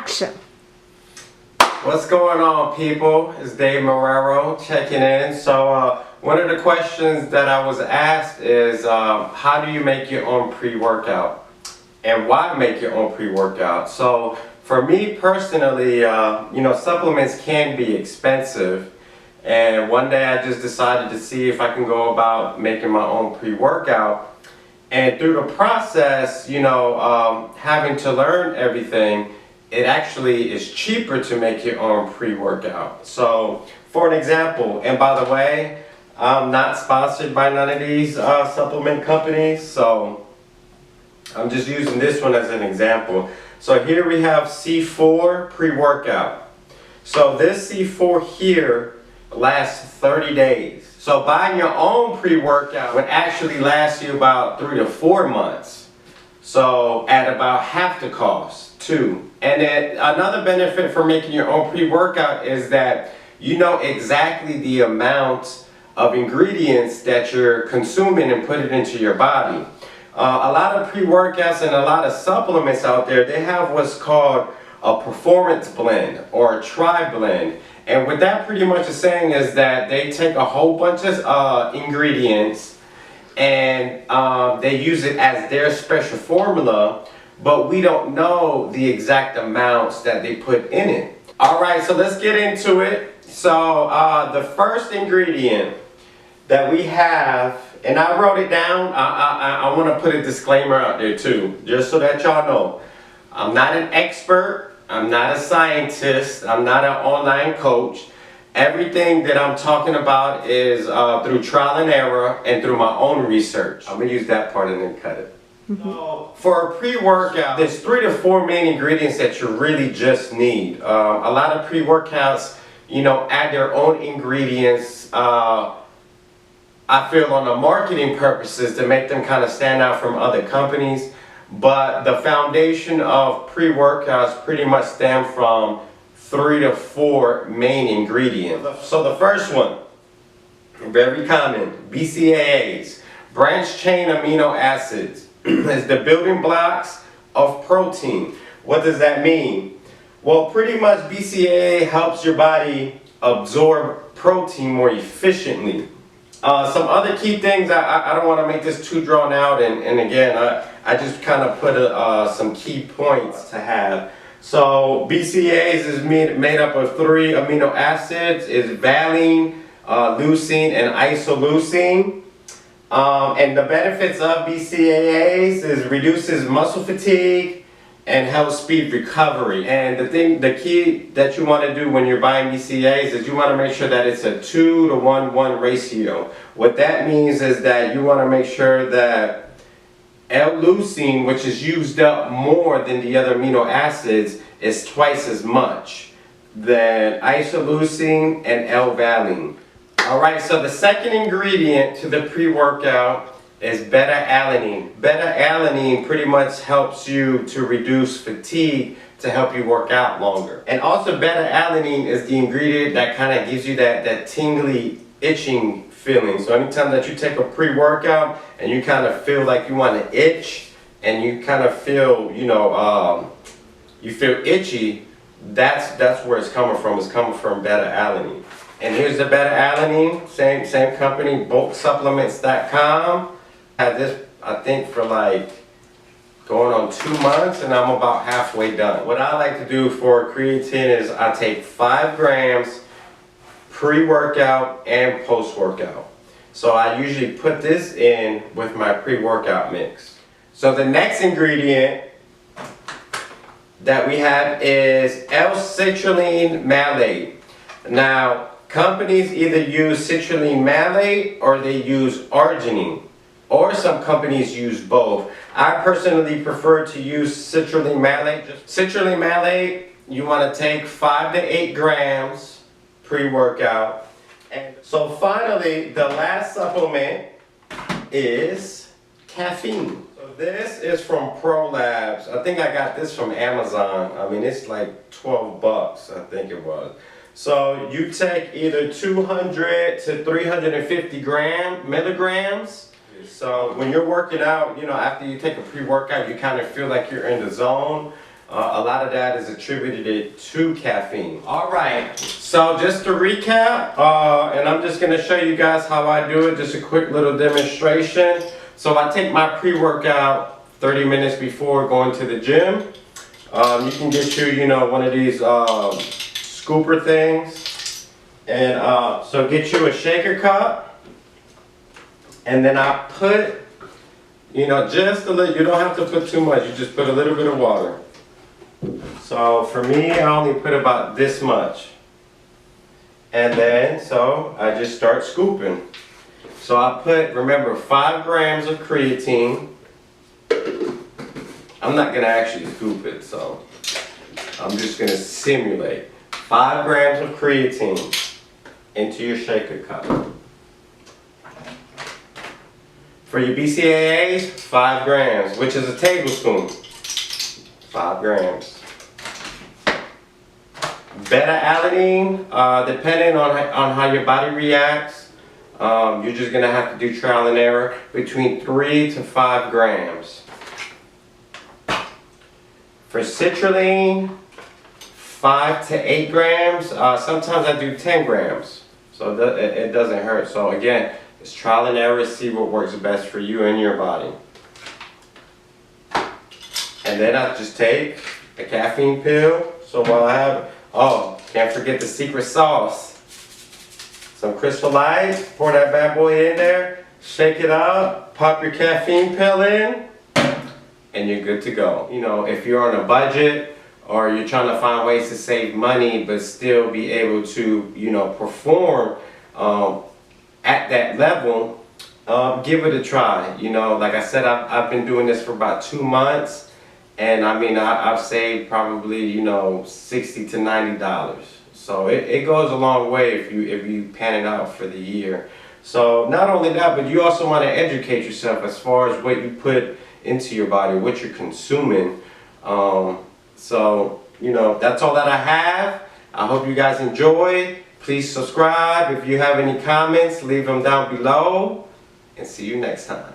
action. What's going on, people? It's Dave Marrero checking in. So one of the questions that I was asked is how do you make your own pre-workout and why make your own pre-workout? So for me personally, supplements can be expensive, and one day I just decided to see if I can go about making my own pre-workout. And through the process, having to learn everything, it actually is cheaper to make your own pre-workout. So for an example, and by the way, I'm not sponsored by none of these supplement companies, so I'm just using this one as an example. So here we have C4 pre-workout. So this C4 here lasts 30 days. So buying your own pre-workout would actually last you about 3 to 4 months. So at about half the cost too. And then another benefit for making your own pre-workout is that you know exactly the amount of ingredients that you're consuming and put it into your body. A lot of pre-workouts and a lot of supplements out there, they have what's called a performance blend or a tri-blend. And what that pretty much is saying is that they take a whole bunch of ingredients and they use it as their special formula, but we don't know the exact amounts that they put in it. Alright, so let's get into it. So the first ingredient that we have, and I wrote it down, I want to put a disclaimer out there too, just so that y'all know. I'm not an expert, I'm not a scientist, I'm not an online coach. Everything that I'm talking about is through trial and error and through my own research. I'm going to use that part and then cut it. So for a pre-workout, there's 3 to 4 main ingredients that you really just need. A lot of pre-workouts, add their own ingredients. I feel on the marketing purposes to make them kind of stand out from other companies. But the foundation of pre-workouts pretty much stem from 3 to 4 main ingredients. So the first one, very common, BCAA'S, branched chain amino acids, is the building blocks of protein. What does that mean? Well, pretty much BCAA helps your body absorb protein more efficiently. Some other key things, I don't want to make this too drawn out, and again, I just kind of put some key points to have. So BCAA'S is made up of 3 amino acids, is valine, leucine, and isoleucine. And the benefits of BCAA'S is reduces muscle fatigue and helps speed recovery. And the key that you want to do when you're buying BCAA'S is you want to make sure that it's a 2 to 1 ratio. What that means is that you want to make sure that L-leucine, which is used up more than the other amino acids, is twice as much than isoleucine and L-valine. Alright, so the second ingredient to the pre-workout is beta-alanine. Beta-alanine pretty much helps you to reduce fatigue to help you work out longer. And also beta-alanine is the ingredient that kind of gives you that tingly, itching feeling. So anytime that you take a pre-workout and you kind of feel like you want to itch and you kind of feel, you feel itchy, that's where it's coming from. It's coming from beta-alanine. And here's the beta-alanine, same company, bulksupplements.com. Had this, I think, for like going on 2 months, and I'm about halfway done. What I like to do for creatine is I take 5 grams pre-workout and post-workout. So I usually put this in with my pre-workout mix. So the next ingredient that we have is L-citrulline malate. Now, companies either use citrulline malate or they use arginine, or some companies use both. I personally prefer to use citrulline malate. Citrulline malate, you want to take 5 to 8 grams pre-workout. And so finally, the last supplement is caffeine. So this is from Pro Labs. I think I got this from Amazon. I mean, it's like 12 bucks, I think it was. So you take either 200 to 350 milligrams. So when you're working out, after you take a pre-workout, you kind of feel like you're in the zone. A lot of that is attributed to caffeine. Alright, so just to recap, and I'm just going to show you guys how I do it, just a quick little demonstration. So I take my pre-workout 30 minutes before going to the gym. You can get you know, one of these scooper things. And so get you a shaker cup. And then I put, you know, just a little, you don't have to put too much, you just put a little bit of water. So for me, I only put about this much. And then, so I just start scooping. So I put, remember, 5 grams of creatine. I'm not going to actually scoop it, so I'm just going to simulate. 5 grams of creatine into your shaker cup. For your BCAA'S, 5 grams, which is a tablespoon. 5 grams. Beta-alanine, depending on how your body reacts, you're just going to have to do trial and error, between 3 to 5 grams. For citrulline, 5 to 8 grams. Sometimes I do 10 grams, so it doesn't hurt. So again, it's trial and error, see what works best for you and your body. And then I just take a caffeine pill. So while I have, oh, can't forget the secret sauce. Some Crystal Light, pour that bad boy in there, shake it up, pop your caffeine pill in, and you're good to go. You know, if you're on a budget or you're trying to find ways to save money but still be able to, you know, perform at that level, give it a try. You know, like I said, I've been doing this for about 2 months. And I mean, I've saved probably, you know, $60 to $90. So it goes a long way if you pan it out for the year. So not only that, but you also want to educate yourself as far as what you put into your body, what you're consuming. So, you know, that's all that I have. I hope you guys enjoy. Please subscribe. If you have any comments, leave them down below. And see you next time.